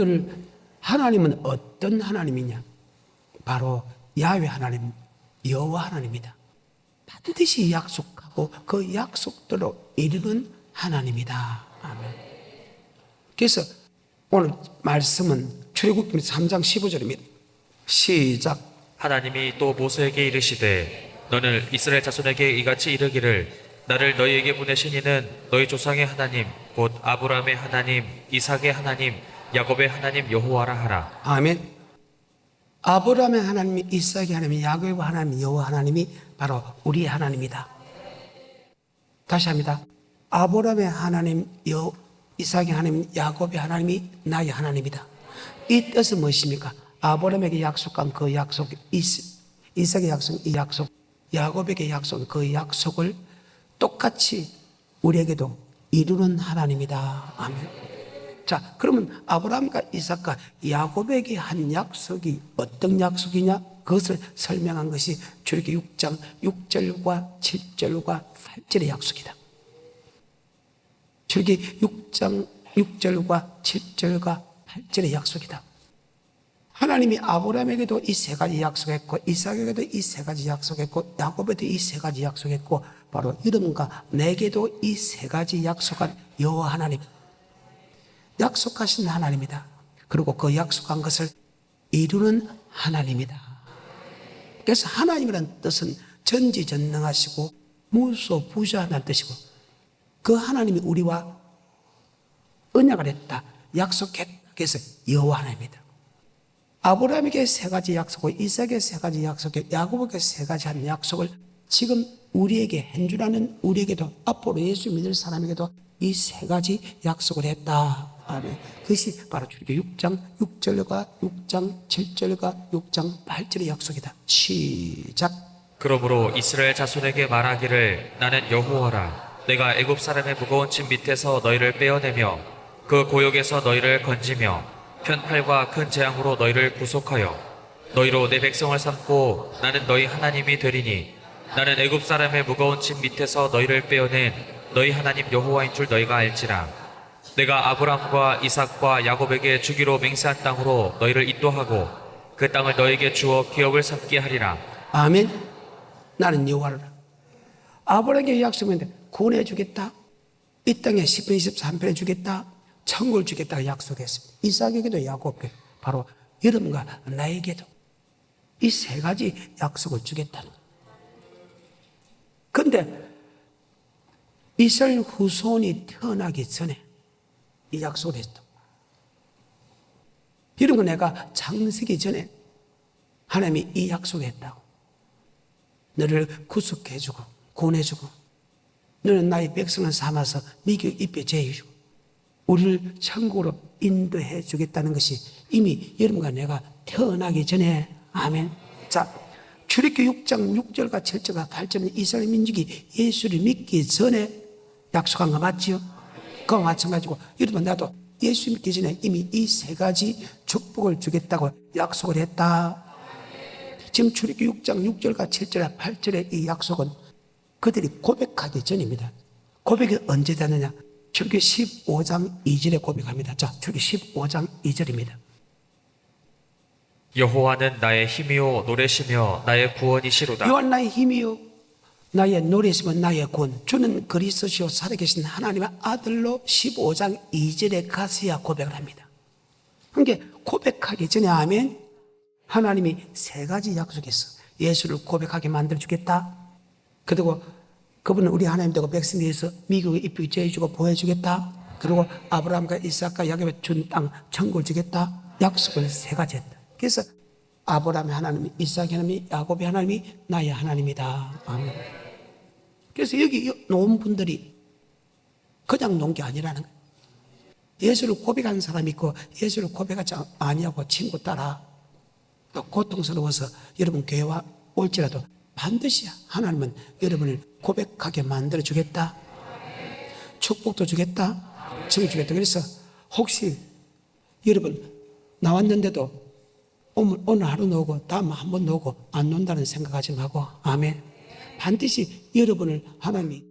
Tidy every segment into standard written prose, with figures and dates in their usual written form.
오늘 하나님은 어떤 하나님이냐? 바로 야훼 하나님, 여호와 하나님입니다. 반드시 약속하고 그 약속대로 이루는 하나님이다. 아멘. 그래서 오늘 말씀은 출애굽기 3장 15절입니다. 시작. 하나님이 또 모세에게 이르시되 너는 이스라엘 자손에게 이같이 이르기를 나를 너희에게 보내신 이는 너희 조상의 하나님 곧 아브라함의 하나님 이삭의 하나님 야곱의 하나님 여호와라 하라. 아멘. 아브라함의 하나님이, 이삭의 하나님이, 야곱의 하나님이, 여호와 하나님이 바로 우리의 하나님이다. 다시 합니다. 아브라함의 하나님, 이삭의 하나님, 야곱의 하나님이 나의 하나님이다. 이 뜻은 무엇입니까? 아브라함에게 약속한 그 약속, 이삭의 약속, 이 약속, 야곱에게 약속한 그 약속을 똑같이 우리에게도 이루는 하나님이다. 아멘. 자, 그러면 아브라함과 이삭과 야곱에게 한 약속이 어떤 약속이냐? 그것을 설명한 것이 출애굽기 6장 6절과 7절과 8절의 약속이다. 출애굽기 6장 6절과 7절과 8절의 약속이다. 하나님이 아브라함에게도 이 세 가지 약속했고, 이삭에게도 이 세 가지 약속했고, 야곱에도 이 세 가지 약속했고, 바로 여러분과 내게도 이 세 가지 약속한 여호와 하나님, 약속하신 하나님이다. 그리고 그 약속한 것을 이루는 하나님이다. 그래서 하나님이라는 뜻은 전지전능하시고 무소부재하다는 뜻이고, 그 하나님이 우리와 언약을 했다, 약속했다. 그래서 여호와 하나님이다. 아브라함에게 세 가지 약속을, 이삭에게 세 가지 약속을, 야곱에게 세 가지 한 약속을 지금 우리에게 한 줄 아는 우리에게도, 앞으로 예수 믿을 사람에게도 이 세 가지 약속을 했다. 아멘. 그것이 바로 출애굽기 6장 6절과 6장 7절과 6장 8절의 약속이다. 시작. 그러므로 이스라엘 자손에게 말하기를 나는 여호와라. 내가 애굽 사람의 무거운 짐 밑에서 너희를 빼어내며 그 고역에서 너희를 건지며 편팔과 큰 재앙으로 너희를 구속하여 너희로 내 백성을 삼고 나는 너희 하나님이 되리니 나는 애굽 사람의 무거운 짐 밑에서 너희를 빼어낸 너희 하나님 여호와인 줄 너희가 알지라. 내가 아브라함과 이삭과 야곱에게 주기로 맹세한 땅으로 너희를 인도하고 그 땅을 너희에게 주어 기업을 삼게 하리라. 아멘. 나는 여호와라. 아브라함에게 약속했는데 구원해 주겠다, 이 땅에 10분 23편에 주겠다, 천국을 주겠다고 약속했습니다. 이삭에게도 야곱에게, 바로 여러분과 나에게도 이 세 가지 약속을 주겠다는 거예요. 그런데 이스라엘 후손이 태어나기 전에 이 약속을 했다. 이런 거 내가 창세기 전에 하나님이 이 약속을 했다고. 너를 구속해주고 구원해주고 너는 나의 백성을 삼아서 미국 입에 제해주고 우리를 천국으로 인도해 주겠다는 것이 이미 여러분과 내가 태어나기 전에. 아멘. 자, 출애굽기 6장 6절과 7절과 8절은 이스라엘 민족이 예수를 믿기 전에 약속한 거 맞지요? 그와 마찬가지고 여러분, 나도 예수 믿기 전에 이미 이 세 가지 축복을 주겠다고 약속을 했다. 지금 출애굽기 6장 6절과 7절과 8절의 이 약속은 그들이 고백하기 전입니다. 고백이 언제 되느냐? 출애굽기 15장 2절에 고백합니다. 자, 출애굽기 15장 2절입니다. 여호와는 나의 힘이요 노래시며 나의 구원이시로다. 여호와는 나의 힘이요 나의 노래시며 나의 구원, 주는 그리스도시요 살아계신 하나님의 아들로 15장 2절에 가서야 고백을 합니다. 그러니까 고백하기 전에, 아멘, 하나님이 세 가지 약속했어. 예수를 고백하게 만들어주겠다, 그리고 그분은 우리 하나님 되고 백성 되어서 미국에 입히 제해주고 보여주겠다, 그리고 아브라함과 이삭과 야곱에 준 땅 천국을 주겠다. 약속을 세 가지 했다. 그래서 아브라함의 하나님이, 이삭의 하나님이, 야곱의 하나님이 나의 하나님이다. 아멘. 그래서 여기 놓은 분들이 그냥 놓은 게 아니라는 거예요. 예수를 고백한 사람이 있고 예수를 고백하지 아니하고 친구 따라 또 고통스러워서 여러분 교회 올지라도 반드시 하나님은 여러분을 고백하게 만들어 주겠다, 축복도 주겠다, 칭 주겠다. 그래서 혹시 여러분 나왔는데도 오늘 하루 놓고 다음 한 번 놓고 안 논다는 생각하지 말고, 아멘, 반드시 여러분을 하나님이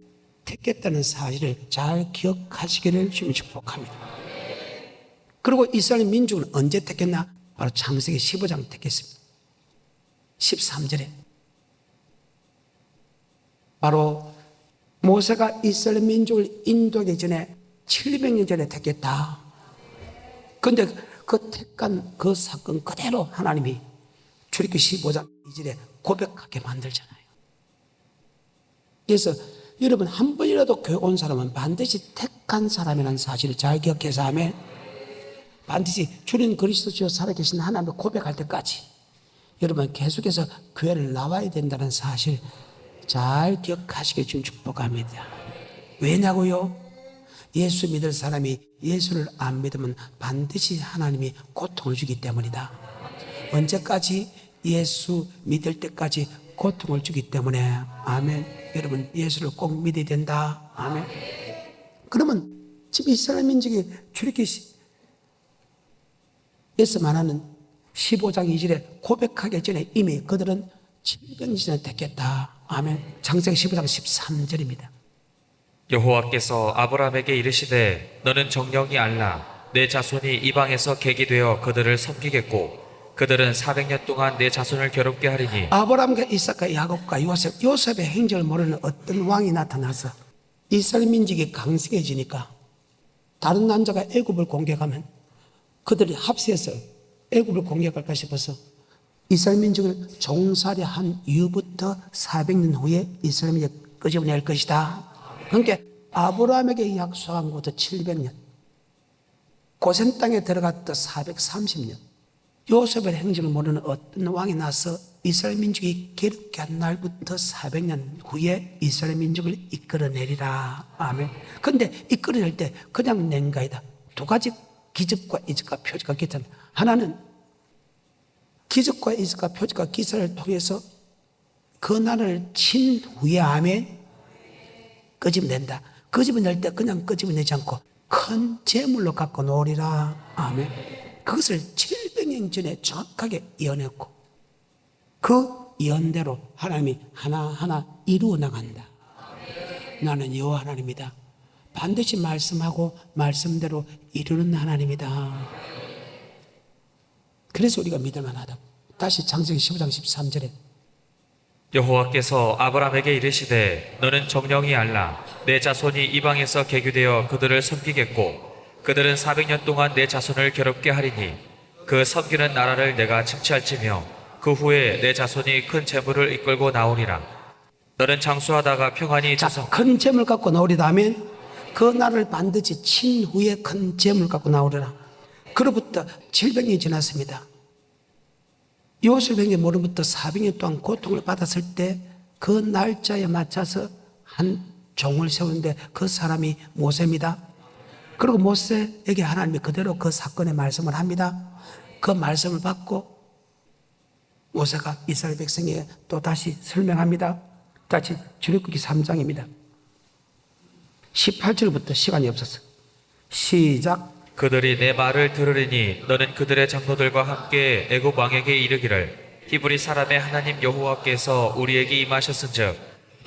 택했다는 사실을 잘 기억하시기를 주님 축복합니다. 그리고 이스라엘 민족은 언제 택했나? 바로 창세기 15장 택했습니다. 13절에 바로 모세가 이스라엘 민족을 인도하기 전에 700년 전에 택했다. 그런데 그 택한 그 사건 그대로 하나님이 출애굽기 15장 2절에 고백하게 만들잖아요. 그래서 여러분 한 번이라도 교회 온 사람은 반드시 택한 사람이라는 사실을 잘 기억해서 하면 반드시 주님 그리스도시요 살아계신 하나님을 고백할 때까지 여러분 계속해서 교회를 나와야 된다는 사실 잘 기억하시게 좀 축복합니다. 왜냐고요? 예수 믿을 사람이 예수를 안 믿으면 반드시 하나님이 고통을 주기 때문이다. 언제까지? 예수 믿을 때까지 고통을 주기 때문에. 아멘. 여러분 예수를 꼭 믿어야 된다. 아멘. 그러면 지금 이스라엘 민족이 출애굽기에서 말하는 15장 2절에 고백하기 전에 이미 그들은 700년 전에 택했다. 아멘. 창세기 15장 13절입니다. 여호와께서 아브라함에게 이르시되 너는 정령이 알라 내 자손이 이방에서 객이 되어 그들을 섬기겠고 그들은 400년 동안 내 자손을 괴롭게 하리니 아브라함과 이삭과 야곱과 요셉의 행적을 모르는 어떤 왕이 나타나서 이스라엘 민족이 강성해지니까 다른 남자가 애굽을 공격하면 그들이 합세해서 애굽을 공격할까 싶어서 이스라엘 민족을 종살이 한 이후부터 400년 후에 이스라엘 민족을 끄집어낼 것이다. 그러니까 아브라함에게 약속한 것도 700년, 고센 땅에 들어갔다 430년, 요셉의 행적을 모르는 어떤 왕이 나서 이스라엘 민족이 괴롭게 한 날부터 400년 후에 이스라엘 민족을 이끌어내리라. 아멘. 그런데 이끌어낼 때 그냥 낸 거이다. 두 가지 기적과 이적과 표적과 기사는, 하나는 기적과 이적과 표적과 기사를 통해서 그 나라를 친 후에 아멘 끄집어낸다. 끄집어낼 때 그냥 끄집어내지 않고 큰 재물로 갖고 놓으리라. 아멘. 그것을 700년 전에 정확하게 예언했고 그 예언대로 하나님이 하나하나 이루어 나간다. 나는 여호와 하나님이다. 반드시 말씀하고 말씀대로 이루는 하나님이다. 그래서 우리가 믿을만하다. 다시 창세기 15장 13절에 여호와께서 아브라함에게 이르시되 너는 정령이 알라 내 자손이 이방에서 개교되어 그들을 섬기겠고 그들은 400년 동안 내 자손을 괴롭게 하리니 그 섬기는 나라를 내가 침체할지며 그 후에 내 자손이 큰 재물을 이끌고 나오리라. 너는 장수하다가 평안히 자, 큰 재물 갖고 나오리다 하면 그 나라를 반드시 친 후에 큰 재물 갖고 나오리라. 그로부터 700년이 지났습니다. 요셉에게 모름부터 400년 동안 고통을 받았을 때 그 날짜에 맞춰서 한 종을 세우는데 그 사람이 모세입니다. 그리고 모세에게 하나님이 그대로 그 사건의 말씀을 합니다. 그 말씀을 받고 모세가 이스라엘 백성에게 또 다시 설명합니다. 다시 출애굽기 3장입니다. 18절부터 시간이 없어서 시작. 그들이 내 말을 들으리니 너는 그들의 장로들과 함께 애굽 왕에게 이르기를 히브리 사람의 하나님 여호와께서 우리에게 임하셨은즉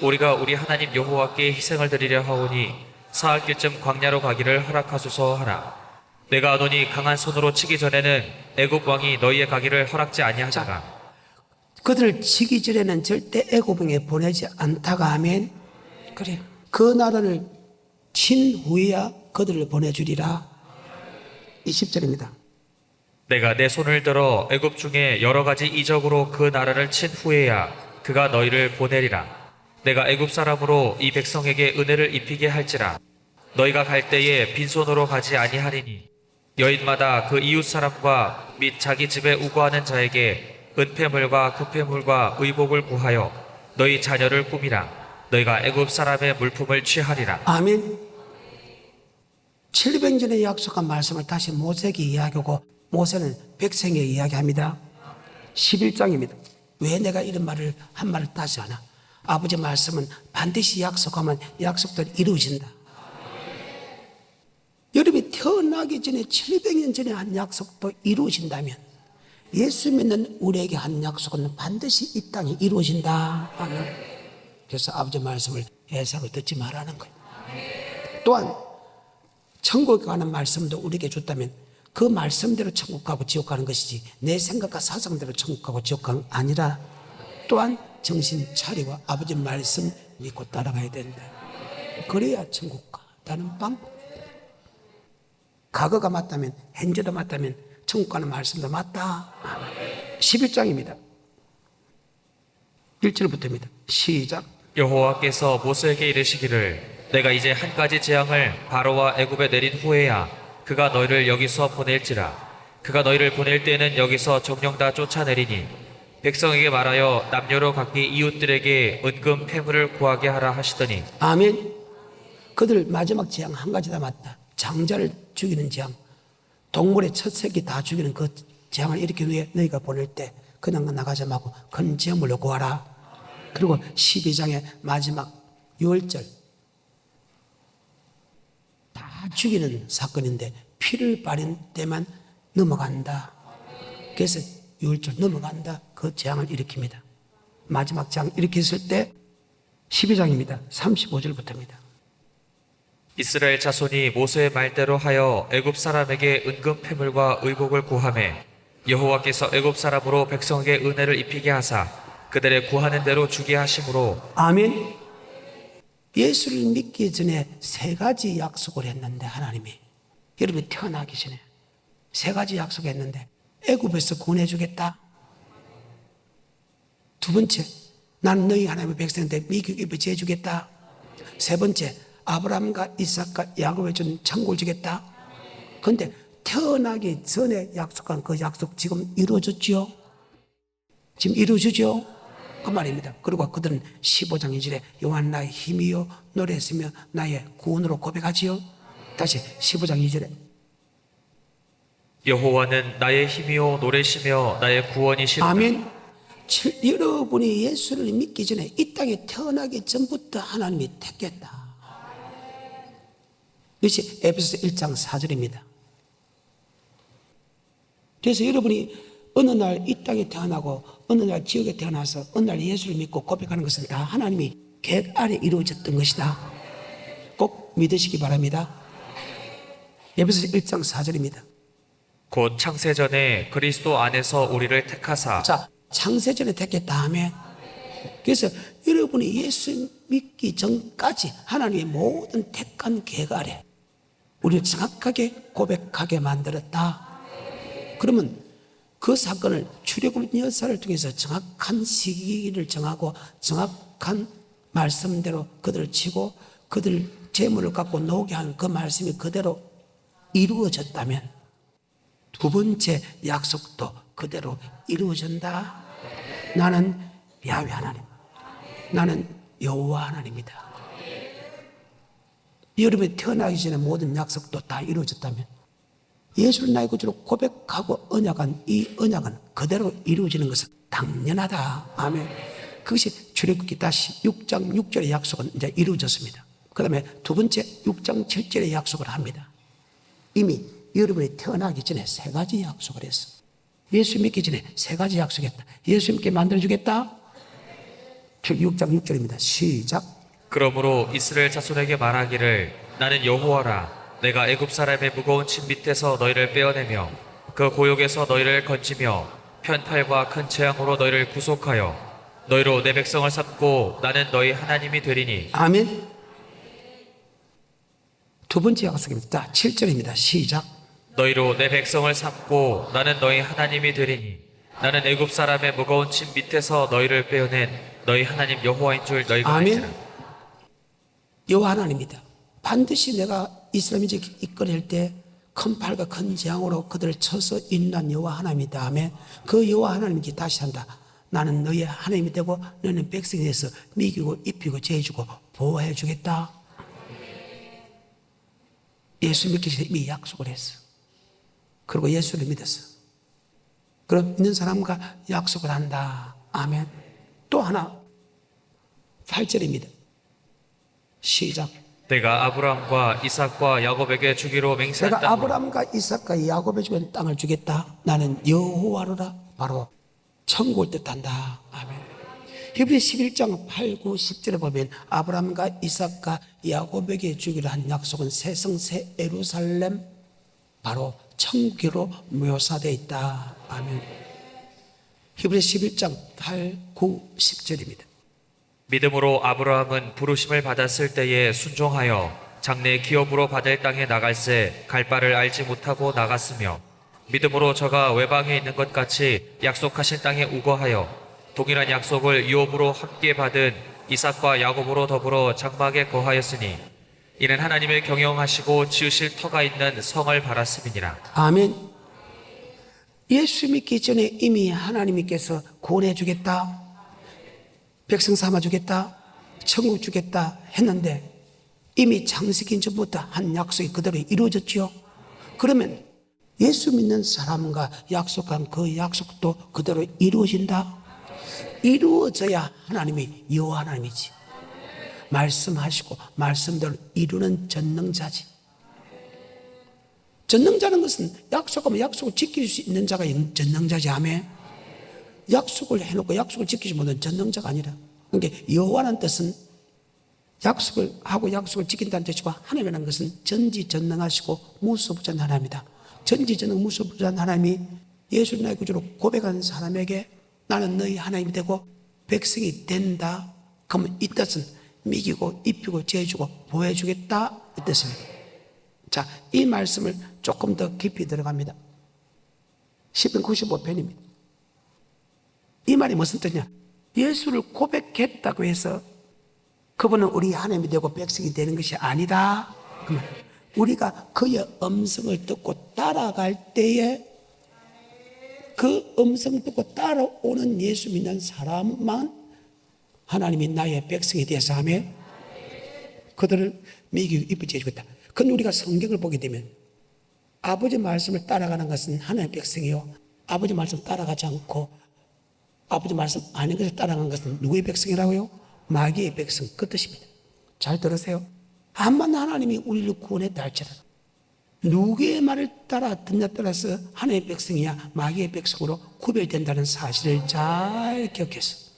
우리가 우리 하나님 여호와께 희생을 드리려 하오니 사흘 길쯤 광야로 가기를 허락하소서 하라. 내가 아노니 강한 손으로 치기 전에는 애굽 왕이 너희의 가기를 허락지 아니하다가 그들을 치기 전에는 절대 애굽에 보내지 않다가 하면 그래 그 나라를 친 후에야 그들을 보내주리라. 20절입니다. 내가 내 손을 들어 애굽 중에 여러 가지 이적으로 그 나라를 친 후에야 그가 너희를 보내리라. 내가 애굽 사람으로 이 백성에게 은혜를 입히게 할지라. 너희가 갈 때에 빈손으로 가지 아니하리니 여인마다 그 이웃 사람과 및 자기 집에 우거하는 자에게 은폐물과 구폐물과 의복을 구하여 너희 자녀를 꾸미라. 너희가 애굽 사람의 물품을 취하리라. 아멘. 700년에 약속한 말씀을 다시 모세에게 이야기하고 모세는 백성에게 이야기합니다. 11장입니다. 왜 내가 이런 말을 한 말을 다시 하나? 아버지 말씀은 반드시 약속하면 약속대로 이루어진다. 여러분이 태어나기 전에 700년 전에 한 약속도 이루어진다면 예수 믿는 우리에게 한 약속은 반드시 이 땅에 이루어진다. 아멘. 그래서 아버지 말씀을 해석을 듣지 말라는 거예요. 또한 천국에 관한 말씀도 우리에게 줬다면 그 말씀대로 천국 가고 지옥 가는 것이지 내 생각과 사상대로 천국 가고 지옥 가는 게 아니라 또한 정신 차리고 아버지 말씀 믿고 따라가야 된다. 그래야 천국 가다는 방법. 과거가 맞다면, 현재도 맞다면 천국 가는 말씀도 맞다. 11장입니다. 1절부터입니다. 시작. 여호와께서 모세에게 이르시기를 내가 이제 한 가지 재앙을 바로와 애굽에 내린 후에야 그가 너희를 여기서 보낼지라. 그가 너희를 보낼 때는 여기서 정령 다 쫓아내리니 백성에게 말하여 남녀로 각기 이웃들에게 은금 패물을 구하게 하라 하시더니. 아멘. 그들 마지막 재앙 한 가지 다 맞다. 장자를 죽이는 재앙, 동물의 첫 새끼 다 죽이는 그 재앙을 일으키기 위해 너희가 보낼 때 그냥 나가지 말고 큰 재물로 구하라. 그리고 12장의 마지막 6절 다 죽이는 사건인데 피를 바른 때만 넘어간다. 그래서 6절 넘어간다. 그 재앙을 일으킵니다. 마지막 재앙 일으켰을 때 12장입니다. 35절부터입니다. 이스라엘 자손이 모세의 말대로 하여 애굽 사람에게 은금 패물과 의복을 구하매 여호와께서 애굽 사람으로 백성에게 은혜를 입히게 하사 그들의 구하는 대로 주게 하심으로. 아멘. 예수를 믿기 전에 세 가지 약속을 했는데 하나님이 여러분이 태어나기 전에 세 가지 약속했는데 애굽에서 구원해주겠다. 두 번째, 나는 너희 하나님의 백성인데 미국 입에 재주겠다. 세 번째, 아브라함과 이삭과 야곱에 준 천국을 주겠다. 그런데 태어나기 전에 약속한 그 약속 지금 이루어졌죠? 지금 이루어지죠? 그 말입니다. 그리고 그들은 15장 2절에 여호와 나의 힘이요 노래했으며 나의 구원으로 고백하지요. 다시 15장 2절에 여호와는 나의 힘이요 노래시며 나의 구원이시로다. 아멘. 여러분이 예수를 믿기 전에 이 땅에 태어나기 전부터 하나님이 택했다. 이것이 에베소서 1장 4절입니다. 그래서 여러분이 어느 날 이 땅에 태어나고 어느 날 지역에 태어나서 어느 날 예수를 믿고 고백하는 것은 다 하나님이 계획 아래 이루어졌던 것이다. 꼭 믿으시기 바랍니다. 에베소서 1장 4절입니다. 곧 창세전에 그리스도 안에서 우리를 택하사. 자, 창세전에 택했다 하면 그래서 여러분이 예수 믿기 전까지 하나님의 모든 택한 계획 아래 우리를 정확하게 고백하게 만들었다. 그러면 그 사건을 출애굽 여사를 통해서 정확한 시기를 정하고 정확한 말씀대로 그들을 치고 그들 재물을 갖고 노게 한 그 말씀이 그대로 이루어졌다면 두 번째 약속도 그대로 이루어진다. 나는 야훼 하나님, 나는 여호와 하나님이다. 여러분이 태어나기 전에 모든 약속도 다 이루어졌다면 예수를 나의 구주로 고백하고 언약한 이 언약은 그대로 이루어지는 것은 당연하다. 아멘. 그것이 출애굽기 다시 6장 6절의 약속은 이제 이루어졌습니다. 그 다음에 두 번째 6장 7절의 약속을 합니다. 이미 여러분이 태어나기 전에 세 가지 약속을 했어. 예수 믿기 전에 세 가지 약속했다. 예수 믿게 만들어주겠다. 6장 6절입니다. 시작. 그러므로 이스라엘 자손에게 말하기를 나는 여호와라. 내가 애굽 사람의 무거운 짐 밑에서 너희를 빼어내며 그 고욕에서 너희를 건지며 편팔과 큰 재앙으로 너희를 구속하여 너희로 내 백성을 삼고 나는 너희 하나님이 되리니. 아멘. 두 번째 약속입니다. 7절입니다. 시작. 너희로 내 백성을 삼고 나는 너희 하나님이 되리니 나는 애굽 사람의 무거운 짐 밑에서 너희를 빼어낸 너희 하나님 여호와인 줄 너희가 알지라. 아멘. 여호와 하나님이다. 반드시 내가 이스라엘 민족을 이끌릴 때 큰 팔과 큰 재앙으로 그들을 쳐서 인도한 여호와 하나님이다 하면 그 여호와 하나님께 다시 한다. 나는 너희의 하나님이 되고 너는 백성이 돼서 먹이고 입히고 재주고 보호해 주겠다. 예수 믿기 전에 이미 약속을 했어. 그리고 예수를 믿었어. 그럼 믿는 사람과 약속을 한다. 아멘. 또 하나 8절입니다. 시작. 내가 아브라함과 이삭과 야곱에게 주기로 맹세한 내가 땅으로. 아브라함과 이삭과 야곱에 주는 땅을 주겠다. 나는 여호와로라. 바로 천국을 뜻한다. 아멘. 히브리 11장 8, 9, 10절에 보면 아브라함과 이삭과 야곱에게 주기로 한 약속은 새 성 새 예루살렘 바로 천국으로 묘사되어 있다. 아멘. 히브리서 11장 8, 9, 10절입니다. 믿음으로 아브라함은 부르심을 받았을 때에 순종하여 장래 기업으로 받을 땅에 나갈새 갈 바를 알지 못하고 나갔으며 믿음으로 저가 외방에 있는 것 같이 약속하신 땅에 우거하여 동일한 약속을 유업으로 함께 받은 이삭과 야곱으로 더불어 장막에 거하였으니 이는 하나님을 경영하시고 지으실 터가 있는 성을 바랐음이니라. 아멘. 예수 믿기 전에 이미 하나님께서 구원해 주겠다, 백성 삼아 주겠다, 천국 주겠다 했는데 이미 창세기 전부터 한 약속이 그대로 이루어졌죠. 그러면 예수 믿는 사람과 약속한 그 약속도 그대로 이루어진다. 이루어져야 하나님이 여호와 하나님이지. 말씀하시고 말씀대로 이루는 전능자지. 전능자는 것은 약속하면 약속을 지킬 수 있는 자가 전능자지. 아멘. 약속을 해놓고 약속을 지키지 못하는 전능자가 아니라, 그러니까 여호와라는 뜻은 약속을 하고 약속을 지킨다는 뜻이고, 하나님이라는 것은 전지전능하시고 무소부재한 하나님이다. 전지전능 무소부재한 하나님이 예수를 나의 구주로 고백한 사람에게 나는 너희 하나님이 되고 백성이 된다. 그러면 이 뜻은 먹이고 입히고 재주고 보여주겠다 이 뜻입니다. 자, 이 말씀을 조금 더 깊이 들어갑니다. 시편 95편입니다. 이 말이 무슨 뜻이냐? 예수를 고백했다고 해서 그분은 우리 하나님이 되고 백성이 되는 것이 아니다. 그러면 우리가 그의 음성을 듣고 따라갈 때에 그 음성 듣고 따라오는 예수 믿는 사람만 하나님이 나의 백성이 되어서 하며 그들을 먹이고 입히게 해주겠다. 그런데 우리가 성경을 보게 되면 아버지 말씀을 따라가는 것은 하나님의 백성이요, 아버지 말씀 따라가지 않고 아버지 말씀 아닌 것을 따라가는 것은 누구의 백성이라고요? 마귀의 백성, 그 뜻입니다. 잘 들으세요. 암만 하나님이 우리를 구원했다 할지라도 누구의 말을 따라 듣냐 따라서 하나님의 백성이야 마귀의 백성으로 구별된다는 사실을 잘 기억해서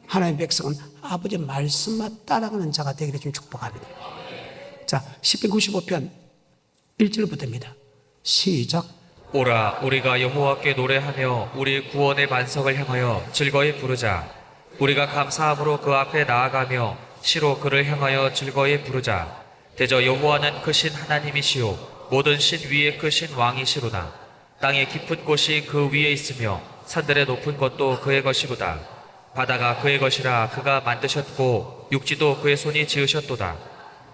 하나님의 백성은 아버지 말씀만 따라가는 자가 되기를 좀 축복합니다. 자, 시편 95편 1절부터입니다. 시작. 오라 우리가 여호와께 노래하며 우리 구원의 반석을 향하여 즐거이 부르자. 우리가 감사함으로 그 앞에 나아가며 시로 그를 향하여 즐거이 부르자. 대저 여호와는 크신 하나님이시오 모든 신 위에 크신 왕이시로다. 땅의 깊은 곳이 그 위에 있으며 산들의 높은 것도 그의 것이로다. 바다가 그의 것이라 그가 만드셨고 육지도 그의 손이 지으셨도다.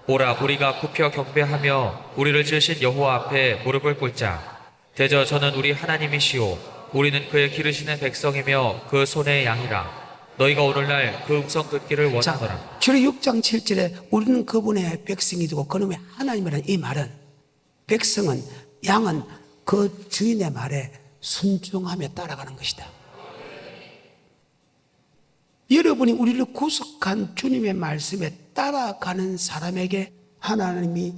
오라 우리가 굽혀 경배하며 우리를 지으신 여호와 앞에 무릎을 꿇자. 대저 저는 우리 하나님이시오 우리는 그의 기르시는 백성이며 그 손의 양이라. 너희가 오늘날 그 음성 듣기를 원하노라. 자, 출애굽 6장 7절에 우리는 그분의 백성이 되고 그놈의 하나님이라는 이 말은 백성은, 양은 그 주인의 말에 순종하며 따라가는 것이다. 여러분이 우리를 구속한 주님의 말씀에 따라가는 사람에게 하나님이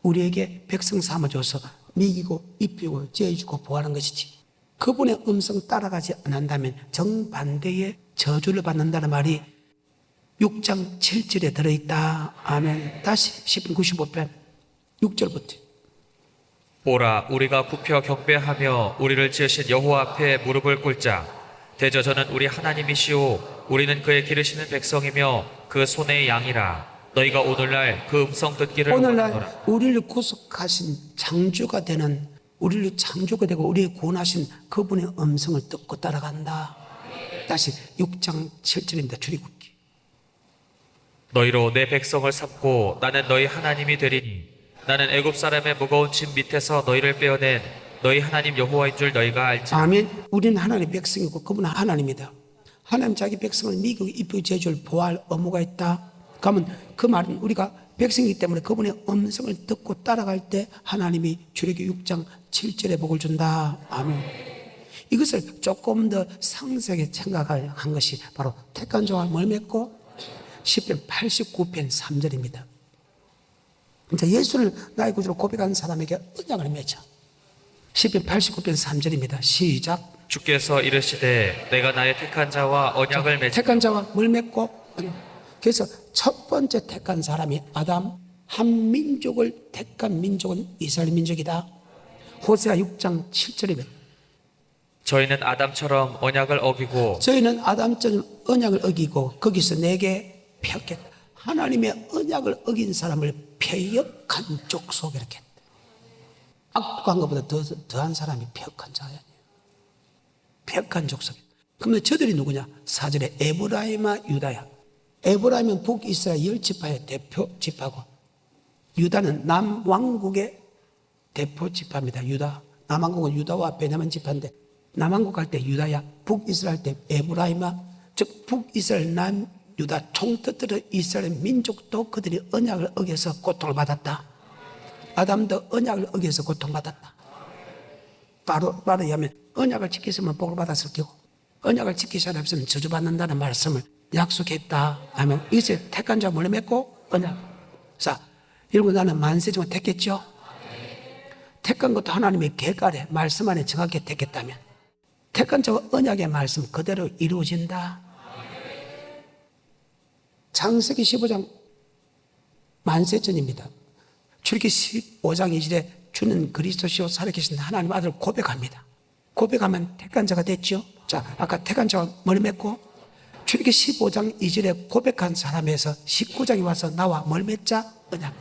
우리에게 백성 삼아줘서 먹이고 입히고 재주고 보호하는 것이지, 그분의 음성 따라가지 않는다면 정반대의 저주를 받는다는 말이 6장 7절에 들어있다. 아멘. 다시 시편 95편 6절부터. 오라 우리가 굽혀 경배하며 우리를 지으신 여호와 앞에 무릎을 꿇자. 대저 저는 우리 하나님이시오 우리는 그의 기르시는 백성이며 그 손의 양이라. 너희가 오늘날 그 음성 듣기를 원하노라. 오늘날 우리를 구속하신 창조가 되는, 우리를 창조가 되고 우리를 구원하신 그분의 음성을 듣고 따라간다. 다시 6장 7절입니다. 출애굽기. 너희로 내 백성을 삼고 나는 너희 하나님이 되리니 나는 애굽 사람의 무거운 짐 밑에서 너희를 빼어낸 너희 하나님 여호와인 줄 너희가 알지라. 아멘. 우리는 하나님의 백성이고 그분은 하나님이다. 하나님 자기 백성을 미국 입히 제주를 보호할 의무가 있다. 그러면 그 말은 우리가 백성이기 때문에 그분의 음성을 듣고 따라갈 때 하나님이 출애굽기 6장 7절에 복을 준다. 아멘. 이것을 조금 더 상세하게 생각한 것이 바로 택한 자와 뭘 맺고 시편 89편 3절입니다. 이제 예수를 나의 구주로 고백한 사람에게 언약을 맺자. 시편 89편 3절입니다. 시작. 주께서 이르시되 내가 나의 택한 자와 언약을 맺. 택한 자와 뭘 맺고? 그래서 첫 번째 택한 사람이 아담, 한 민족을 택한 민족은 이스라엘 민족이다. 호세아 6장 7절이면 저희는 아담처럼 언약을 어기고 저희는 아담처럼 언약을 어기고 거기서 내게 폐역했다. 하나님의 언약을 어긴 사람을 폐역한 족속 이렇게 했다. 악독한 것보다 더한 사람이 폐역한 자야. 폐역한 족속. 그러면 저들이 누구냐? 4절에 에브라임과 유다야. 에브라임은 북이스라엘 10지파의 대표 지파고 유다는 남왕국의 대표 지파입니다. 유다. 남왕국은 유다와 베냐민 지파인데 남왕국 할 때 유다야, 북이스라엘 때 에브라임아, 즉 북이스라엘 남유다 총터뜨려 이스라엘 민족도 그들이 언약을 어겨서 고통을 받았다. 아담도 언약을 어겨서 고통받았다. 바로 하면 언약을 지켰으면 복을 받았을 거고 언약을 지키지 않았으면 저주받는다는 말씀을 약속했다 하면 이제 택한 자 몰래 맺고 언약. 자, 이런 거 나는 만세지만 택했죠. 택한 것도 하나님의 계획 말씀 안에 정확히 택했다면 택한 자와 언약의 말씀 그대로 이루어진다. 창세기 15장 만세전입니다. 출애굽기 15장 2절에 주는 그리스도시요 살아계신 하나님 아들을 고백합니다. 고백하면 택한 자가 됐죠. 자, 아까 택한 자와 뭘 맺고 출애굽기 15장 2절에 고백한 사람에서 19장에 와서 나와 뭘 맺자? 언약.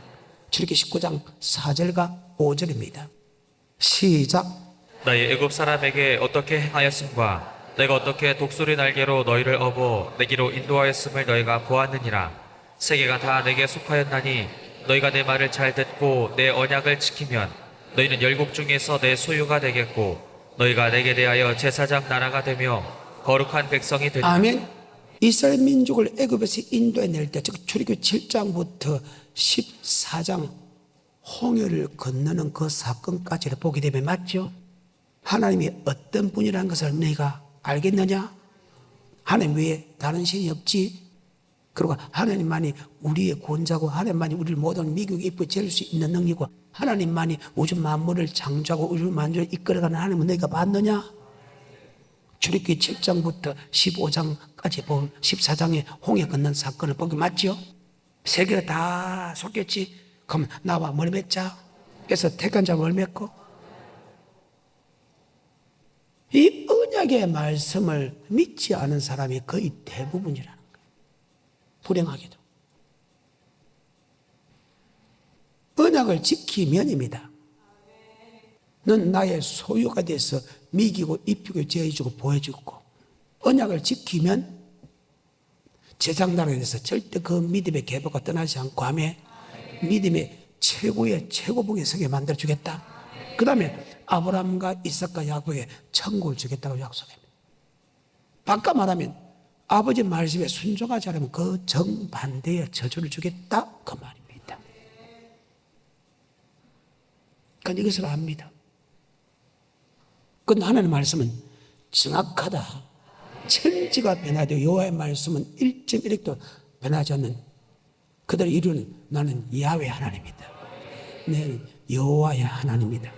출애굽기 19장 4절과 5절입니다. 시작. 나의 애굽 사람에게 어떻게 행하였음과 내가 어떻게 독수리 날개로 너희를 업어 내기로 인도하였음을 너희가 보았느니라. 세계가 다 내게 속하였나니 너희가 내 말을 잘 듣고 내 언약을 지키면 너희는 열국 중에서 내 소유가 되겠고 너희가 내게 대하여 제사장 나라가 되며 거룩한 백성이 되리라. 아멘. 이스라엘 민족을 애굽에서 인도해낼 때, 즉 출애굽기 7장부터 14장 홍해를 건너는 그 사건까지를 보게 되면 맞죠? 하나님이 어떤 분이라는 것을 너희가 알겠느냐? 하나님 외에 다른 신이 없지. 그리고 하나님만이 우리의 구원자고 하나님만이 우리를 모든 미국에 입혀질 수 있는 능력이고 하나님만이 우주 만물을 창조하고 우주 만물을 이끌어가는 하나님은 너희가 봤느냐? 출애굽기 7장부터 15장까지 본 14장의 홍해 건넌 사건을 보기 맞죠? 세계가 다 속겠지. 그럼 나와 뭘 맺자? 그래서 택한 자 뭘 맺고? 이 언약의 말씀을 믿지 않은 사람이 거의 대부분이라는 거예요. 불행하게도. 언약을 지키면입니다. 넌 나의 소유가 돼서 미기고 입히고 제해주고 보여주고 언약을 지키면 제장나라에 대해서 절대 그 믿음의 계보가 떠나지 않고 하며 믿음의 최고의 최고봉에 서게 만들어주겠다. 그 다음에 아브라함과 이삭과 야곱에게 천국을 주겠다고 약속합니다. 바꿔 말하면 아버지 말씀에 순종하지 않으면 그 정반대의 저주를 주겠다 그 말입니다. 그러니까 이것을 압니다. 그 하나님의 말씀은 정확하다. 천지가 변화되고 여호와의 말씀은 1.1획도 변하지 않는 그들을 이루는 나는 야훼 하나님이다. 나는 여호와의 하나님이다.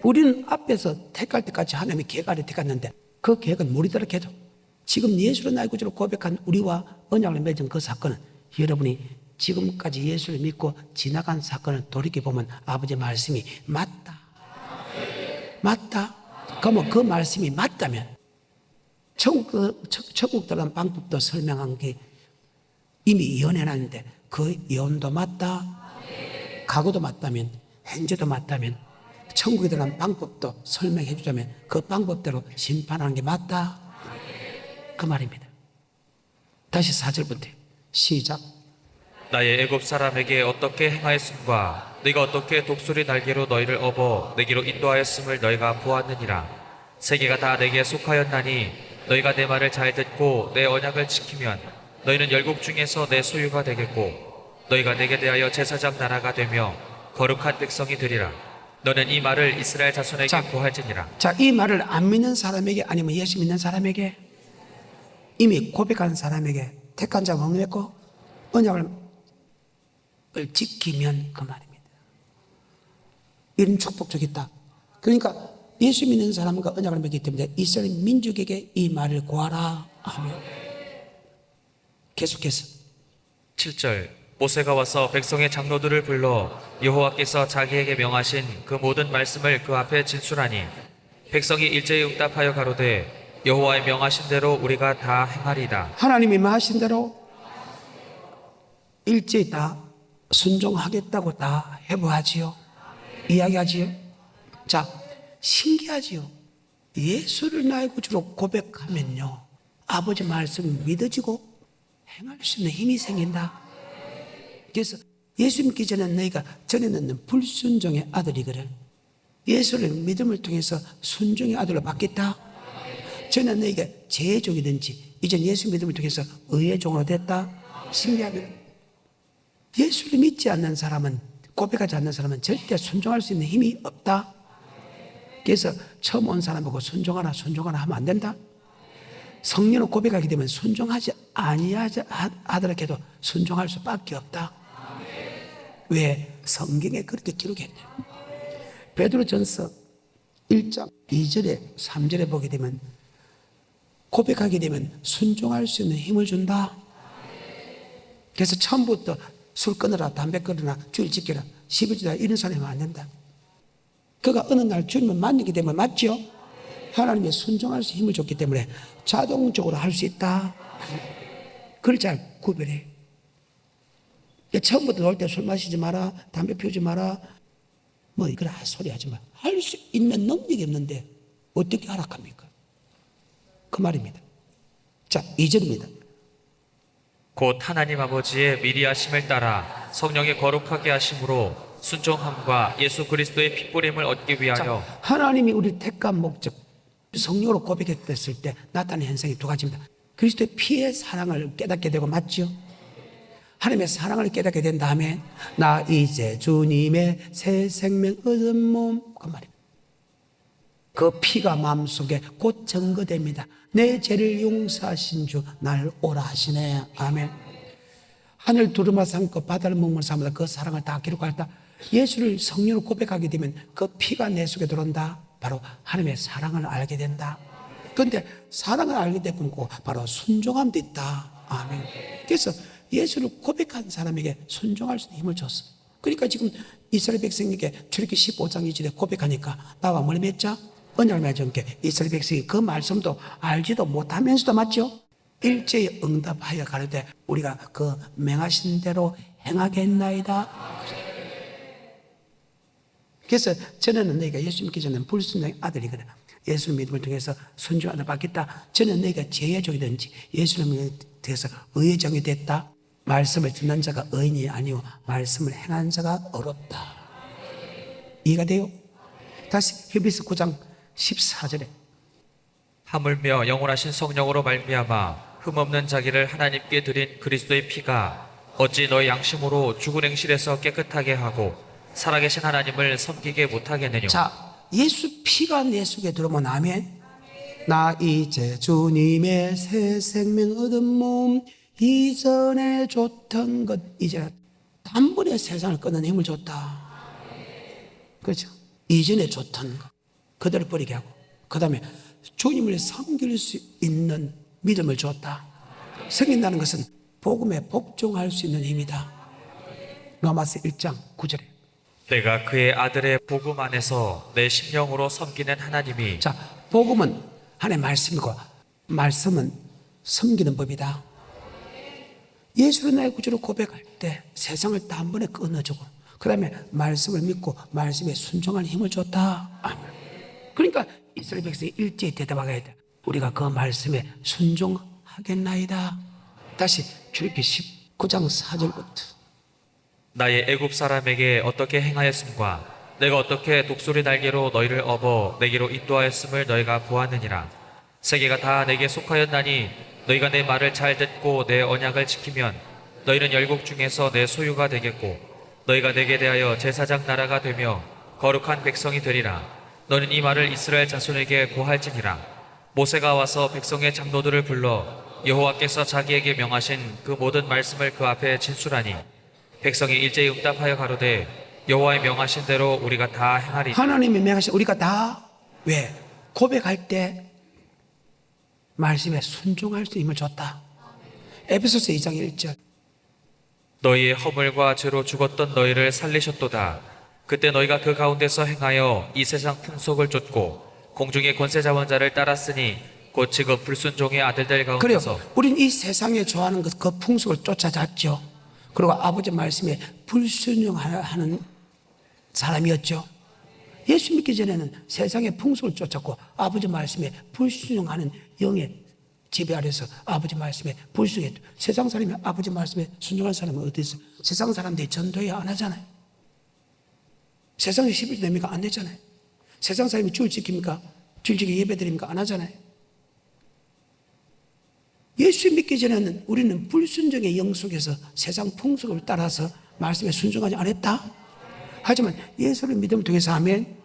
우리는 앞에서 택할 때까지 하나님의 계획 아래 택했는데 그 계획은 무리도록 해도 지금 예수를 나의 구주로 고백한 우리와 언약을 맺은 그 사건은 여러분이 지금까지 예수를 믿고 지나간 사건을 돌이켜보면 아버지의 말씀이 맞다. 맞다. 그러면 그 말씀이 맞다면 천국 들어간 방법도 설명한 게 이미 예언해놨는데 그 예언도 맞다. 각오도 맞다면 현재도 맞다면 천국에 들어간 방법도 설명해 주자면 그 방법대로 심판하는 게 맞다. 그 말입니다. 다시 4절부터 시작. 나의 애굽 사람에게 어떻게 행하였음과 네가 어떻게 독수리 날개로 너희를 업어 내기로 인도하였음을 너희가 보았느니라. 세계가 다 내게 속하였나니 너희가 내 말을 잘 듣고 내 언약을 지키면 너희는 열국 중에서 내 소유가 되겠고 너희가 내게 대하여 제사장 나라가 되며 거룩한 백성이 되리라. 너는 이 말을 이스라엘 자손에게 고할지니라. 자, 이 말을 안 믿는 사람에게 아니면 예수 믿는 사람에게 이미 고백한 사람에게 택한 자가 맺고 언약을 지키면 그 말입니다. 이런 축복적이 있다. 그러니까 예수 믿는 사람과 언약을 맺기 때문에 이스라엘 민족에게 이 말을 구하라. 아멘. 계속해서 7절 모세가 와서 백성의 장로들을 불러 여호와께서 자기에게 명하신 그 모든 말씀을 그 앞에 진술하니 백성이 일제히 응답하여 가로되 여호와의 명하신 대로 우리가 다 행하리이다. 하나님이 말하신 대로 일제히 다 순종하겠다고 다 해부하지요. 이야기하지요. 자, 신기하지요. 예수를 나의 구주로 고백하면요, 아버지 말씀이 믿어지고 행할 수 있는 힘이 생긴다. 그래서 예수 믿기 전에 너희가 전에는 불순종의 아들이거든. 예수를 믿음을 통해서 순종의 아들로 바뀌었다. 전에 너희가 죄의 종이든지 이제 예수 믿음을 통해서 의의 종으로 됐다. 신기하거든. 예수를 믿지 않는 사람은, 고백하지 않는 사람은 절대 순종할 수 있는 힘이 없다. 그래서 처음 온 사람 보고 순종하라 하면 안 된다. 성령을 고백하게 되면 순종하지 아니하더라도 순종할 수밖에 없다. 왜? 성경에 그렇게 기록했대요. 베드로전서 1장 2절에 3절에 보게 되면, 고백하게 되면 순종할 수 있는 힘을 준다. 그래서 처음부터 술 끊어라, 담배 끊어라, 주일 지켜라, 11주다 이런 사람이 하면 안 된다. 그가 어느 날 주님을 만나게 되면, 맞죠? 하나님의 순종할 수 힘을 줬기 때문에 자동적으로 할 수 있다. 그걸 잘 구별해. 처음부터 놀 때 술 마시지 마라, 담배 피우지 마라, 뭐 이걸 소리 하지 마. 할 수 있는 능력이 없는데 어떻게 하락합니까? 그 말입니다. 자, 2절입니다. 곧 하나님 아버지의 미리 하심을 따라 성령의 거룩하게 하심으로 순종함과 예수 그리스도의 핏부림을 얻기 위하여. 자, 하나님이 우리 택한 목적, 성령으로 고백했을 때 나타나는 현상이 두 가지입니다. 그리스도의 피의 사랑을 깨닫게 되고, 맞죠? 하나님의 사랑을 깨닫게 된 다음에 나 이제 주님의 새 생명 얻은 몸, 그 말입니다. 그 피가 마음속에 곧 증거됩니다. 내 죄를 용서하신 주 날 오라 하시네. 아멘. 하늘 두루마 삼고 바다를 먹물 삼으다 그 사랑을 다 기록하였다. 예수를 성령으로 고백하게 되면 그 피가 내 속에 들어온다. 바로 하나님의 사랑을 알게 된다. 그런데 사랑을 알게 되고 바로 순종함도 있다. 아멘. 그래서 예수를 고백한 사람에게 순종할 수 있는 힘을 줬어. 그러니까 지금 이스라엘 백성에게 출애굽기 15장 2절에 고백하니까 나와 뭘 맺자? 언약을 맺은 게 이스라엘 백성이 그 말씀도 알지도 못하면서도, 맞죠? 일제히 응답하여 가로되 우리가 그 명하신 대로 행하겠나이다. 그래서 전에는 너희가 예수 믿기 전에는 불순종의 아들이거든. 예수를 믿음을 통해서 순종을 받겠다. 전에 너희가 죄의 종이든지 예수를 믿음을 통해서 의의 종이 됐다. 말씀을 듣는 자가 의인이 아니오 말씀을 행하는 자가 어렵다. 이해가 돼요? 다시 히브리서 9장 14절에 하물며 영원하신 성령으로 말미암아 흠없는 자기를 하나님께 드린 그리스도의 피가 어찌 너희 양심으로 죽은 행실에서 깨끗하게 하고 살아계신 하나님을 섬기게 못하겠느냐. 자, 예수 피가 내 속에 들어오면 아멘. 나 이제 주님의 새 생명 얻은 몸, 이전에 줬던 것 이제 단번에 세상을 끊는 힘을 줬다. 그렇죠? 이전에 줬던 것 그대로 버리게 하고, 그 다음에 주님을 섬길 수 있는 믿음을 줬다. 섬긴다는 것은 복음에 복종할 수 있는 힘이다. 로마서 1장 9절에 내가 그의 아들의 복음 안에서 내 심령으로 섬기는 하나님이. 자, 복음은 하나님의 말씀이고 말씀은 섬기는 법이다. 예수를 나의 구주로 고백할 때 세상을 다 한 번에 끊어주고, 그 다음에 말씀을 믿고 말씀에 순종할 힘을 줬다. 아멘. 그러니까 이스라엘 백성이 일제히 대답하게 돼. 우리가 그 말씀에 순종하겠나이다. 다시 출애굽기 19장 4절부터 나의 애굽 사람에게 어떻게 행하였음과 내가 어떻게 독수리 날개로 너희를 업어 내게로 인도하였음을 너희가 보았느니라. 세계가 다 내게 속하였나니 너희가 내 말을 잘 듣고 내 언약을 지키면 너희는 열국 중에서 내 소유가 되겠고 너희가 내게 대하여 제사장 나라가 되며 거룩한 백성이 되리라. 너는 이 말을 이스라엘 자손에게 고할지니라. 모세가 와서 백성의 장로들을 불러 여호와께서 자기에게 명하신 그 모든 말씀을 그 앞에 진술하니 백성이 일제히 응답하여 가로되 여호와의 명하신 대로 우리가 다 행하리. 하나님이 명하신 우리가 다 왜? 고백할 때 말씀에 순종할 수 힘을 줬다. 에베소서 2장 1절 너희의 허물과 죄로 죽었던 너희를 살리셨도다. 그때 너희가 그 가운데서 행하여 이 세상 풍속을 쫓고 공중의 권세 잡은 자를 따랐으니 곧 지금 불순종의 아들들 그래요. 가운데서 우린 이 세상에 좋아하는 그 풍속을 쫓아갔죠. 그리고 아버지 말씀에 불순종하는 사람이었죠. 예수 믿기 전에는 세상의 풍속을 쫓았고 아버지 말씀에 불순종하는 영의 지배 아래서 아버지 말씀에 불순종했죠. 세상 사람이 아버지 말씀에 순종한 사람은 어디 있어요? 세상 사람들이 전도회 안 하잖아요. 세상에 11조 냅니까? 안 내잖아요. 세상 사람이 줄 지킵니까? 줄 지키고 예배 드립니까? 안 하잖아요. 예수 믿기 전에는 우리는 불순종의 영 속에서 세상 풍속을 따라서 말씀에 순종하지 않았다. 하지만 예수를 믿음을 통해서 하면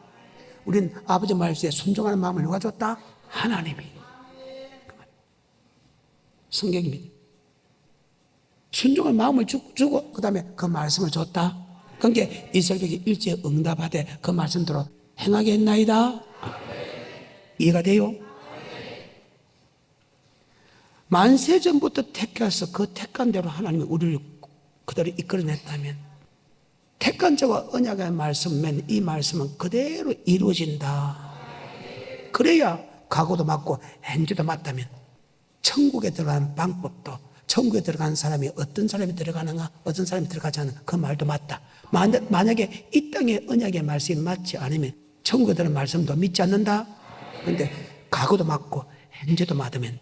우리는 아버지 말씀에 순종하는 마음을 누가 줬다? 하나님이. 성경입니다. 순종한 마음을 주고 그 다음에 그 말씀을 줬다. 그러니까 이스라엘에게 일제에 응답하되 그 말씀대로 행하겠나이다. 이해가 돼요? 만세전부터 택해서 그 택한 대로 하나님이 우리를 그대로 이끌어냈다면 택한 자와 언약의 말씀은 이 말씀은 그대로 이루어진다. 그래야 각오도 맞고 행주도 맞다면 천국에 들어가는 방법도 천국에 들어가는 사람이 어떤 사람이 들어가는가 어떤 사람이 들어가지 않는 그 말도 맞다. 만약에 이 땅의 언약의 말씀이 맞지 않으면 천국에 들어가는 말씀도 믿지 않는다. 그런데 각오도 맞고 행주도 맞으면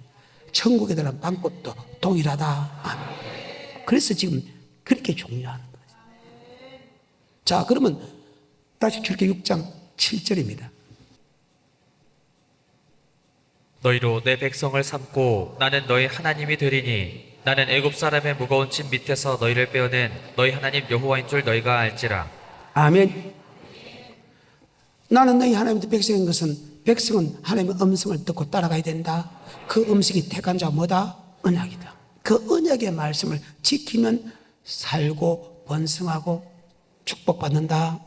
천국에 들어가는 방법도 동일하다. 그래서 지금 그렇게 중요한 거예요. 자, 그러면 다시 출애굽기 6장 7절입니다. 너희로 내 백성을 삼고 나는 너희 하나님이 되리니 나는 애굽 사람의 무거운 짐 밑에서 너희를 빼어낸 너희 하나님 여호와인 줄 너희가 알지라. 아멘. 나는 너희 하나님의 백성인 것은 백성은 하나님의 음성을 듣고 따라가야 된다. 그 음성이 택한 자가 뭐다? 언약이다. 그 언약의 말씀을 지키면 살고 번성하고 축복받는다.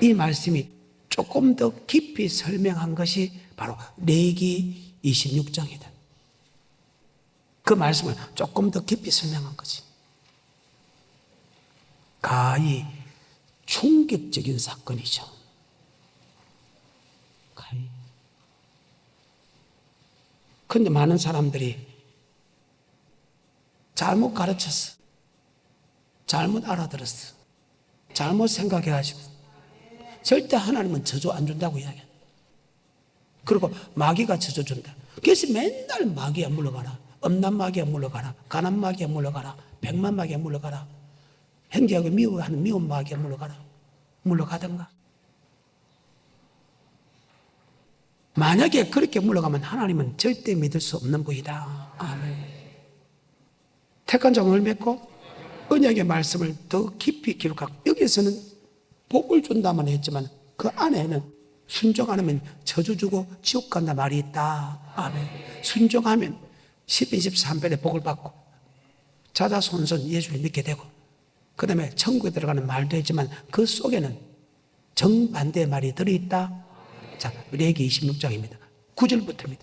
이 말씀이 조금 더 깊이 설명한 것이 바로 레위기 26장이다. 그 말씀을 조금 더 깊이 설명한 거지. 가히 충격적인 사건이죠. 가히. 그런데 많은 사람들이 잘못 가르쳤어. 잘못 알아들었어. 잘못 생각해가지고 절대 하나님은 저주 안 준다고 이야기해. 그리고 마귀가 저주 준다. 그래서 맨날 마귀에 물러가라. 엄난 마귀에 물러가라. 가난 마귀에 물러가라. 백만 마귀에 물러가라. 행제하고 미워하는 미운 마귀에 물러가라. 물러가든가. 만약에 그렇게 물러가면 하나님은 절대 믿을 수 없는 분이다. 아멘. 택한 자를 맺고 언약의 말씀을 더 깊이 기록하고 여기서는 복을 준다만 했지만 그 안에는 순종 안 하면 저주 주고 지옥 간다 말이 있다. 아멘. 순종하면 10인 13배의 복을 받고 자자손손 예수를 믿게 되고 그 다음에 천국에 들어가는 말도 했지만 그 속에는 정반대의 말이 들어있다. 자, 레위기 26장입니다. 9절부터입니다.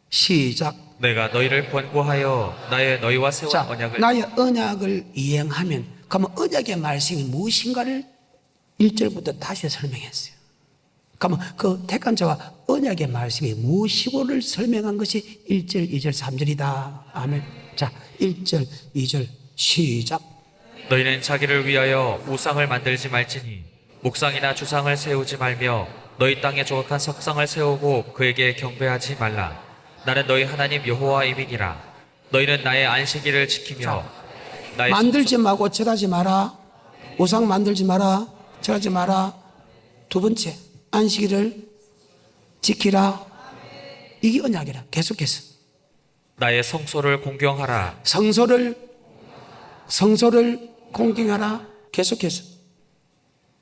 시작. 내가 너희를 권고하여 나의 너희와 세운 자, 언약을 나의 언약을 이행하면 그러면 언약의 말씀이 무엇인가를 1절부터 다시 설명했어요. 그러면 그 택한 자와 언약의 말씀이 무엇이고를 설명한 것이 1절, 2절, 3절이다. 아멘. 자, 1절, 2절 시작. 너희는 자기를 위하여 우상을 만들지 말지니 목상이나 주상을 세우지 말며 너희 땅에 조각한 석상을 세우고 그에게 경배하지 말라. 나는 너희 하나님 여호와임이니라. 너희는 나의 안식일을 지키며 나의 만들지 말고 절하지 마라. 우상 만들지 마라. 절하지 마라. 두 번째, 안식일을 지키라. 이게 언약이라. 계속해서 나의 성소를 공경하라. 성소를 공경하라. 계속해서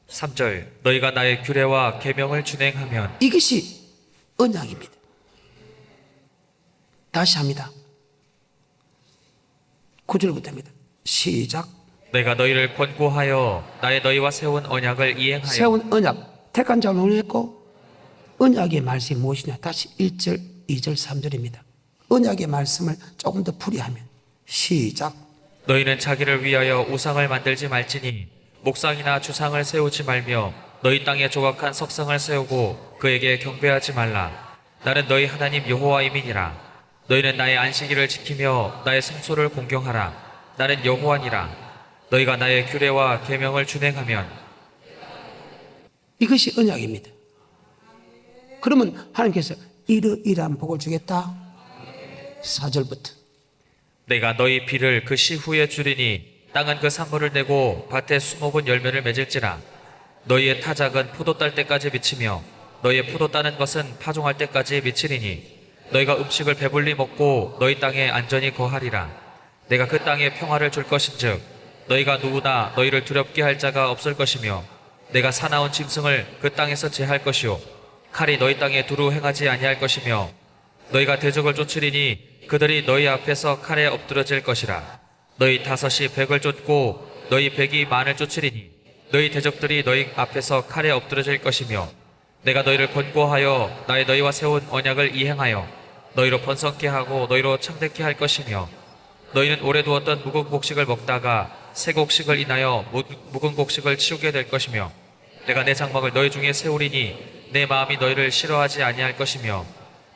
3절 너희가 나의 규례와 계명을 준행하면 이것이 언약입니다. 다시 합니다. 9절부터입니다. 시작. 내가 너희를 권고하여 나의 너희와 세운 언약을 이행하여 세운 언약, 택한 자를 논했고 언약의 말씀이 무엇이냐? 다시 1절, 2절, 3절입니다. 언약의 말씀을 조금 더 풀이하면 시작. 너희는 자기를 위하여 우상을 만들지 말지니 목상이나 주상을 세우지 말며 너희 땅에 조각한 석상을 세우고 그에게 경배하지 말라. 나는 너희 하나님 여호와임이니라. 너희는 나의 안식일을 지키며 나의 성소를 공경하라. 나는 여호와니라. 너희가 나의 규례와 계명을 준행하면 이것이 언약입니다. 그러면 하나님께서 이러이러한 복을 주겠다. 4절부터 내가 너희 비를 그 시후에 주리니 땅은 그 산물을 내고 밭에 수목은 열매를 맺을지라. 너희의 타작은 포도 딸 때까지 미치며 너희의 포도 따는 것은 파종할 때까지 미치리니 너희가 음식을 배불리 먹고 너희 땅에 안전히 거하리라. 내가 그 땅에 평화를 줄 것인즉 너희가 누구나 너희를 두렵게 할 자가 없을 것이며 내가 사나운 짐승을 그 땅에서 제할 것이요 칼이 너희 땅에 두루 행하지 아니할 것이며 너희가 대적을 쫓으리니 그들이 너희 앞에서 칼에 엎드러질 것이라. 너희 다섯이 백을 쫓고 너희 백이 만을 쫓으리니 너희 대적들이 너희 앞에서 칼에 엎드러질 것이며 내가 너희를 권고하여 나의 너희와 세운 언약을 이행하여 너희로 번성케 하고 너희로 창대케 할 것이며 너희는 오래 두었던 묵은 곡식을 먹다가 새 곡식을 인하여 묵은 곡식을 치우게 될 것이며 내가 내 장막을 너희 중에 세우리니 내 마음이 너희를 싫어하지 아니할 것이며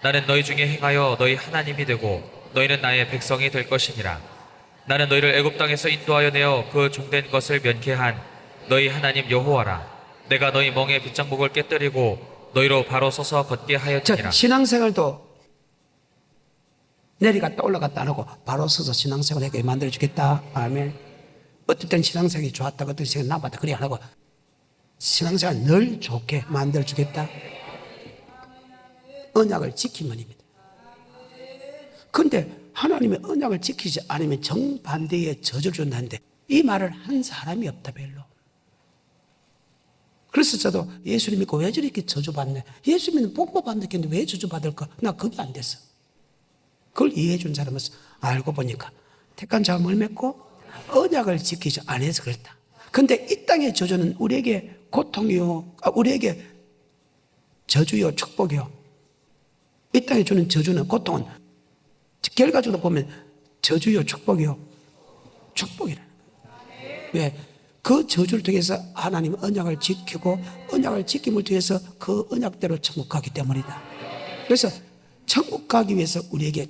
나는 너희 중에 행하여 너희 하나님이 되고 너희는 나의 백성이 될 것이니라. 나는 너희를 애굽 땅에서 인도하여 내어 그 종된 것을 면케한 너희 하나님 여호와라. 내가 너희 멍에 빗장목을 깨뜨리고 너희로 바로 서서 걷게 하였느니라. 신앙생활도 내려갔다 올라갔다 안 하고 바로 서서 신앙생활하게 만들어주겠다. 아멘. 어떨 땐 신앙생활이 좋았다고 어떤 생각이 나빴다 그래 안 하고 신앙생활 늘 좋게 만들어주겠다. 언약을 지키면입니다. 그런데 하나님의 언약을 지키지 않으면 정반대의 저주를 준다는데 이 말을 한 사람이 없다 별로. 그래서 저도 예수를 믿고 왜 저렇게 저주받네. 예수 믿는 복 받는데 왜 저주받을까? 나 그게 안 됐어. 그걸 이해해 준 사람은 알고 보니까 택한 자가 뭘 맺고 언약을 지키지 않아서 그랬다. 근데 이 땅의 저주는 우리에게 고통이요, 우리에게 저주요, 축복이요. 이 땅에 주는 저주는 고통은 결과적으로 보면 저주요, 축복이요, 축복이라는 거예요. 왜? 그 저주를 통해서 하나님 언약을 지키고 언약을 지킴을 통해서 그 언약대로 천국 가기 때문이다. 그래서 천국 가기 위해서 우리에게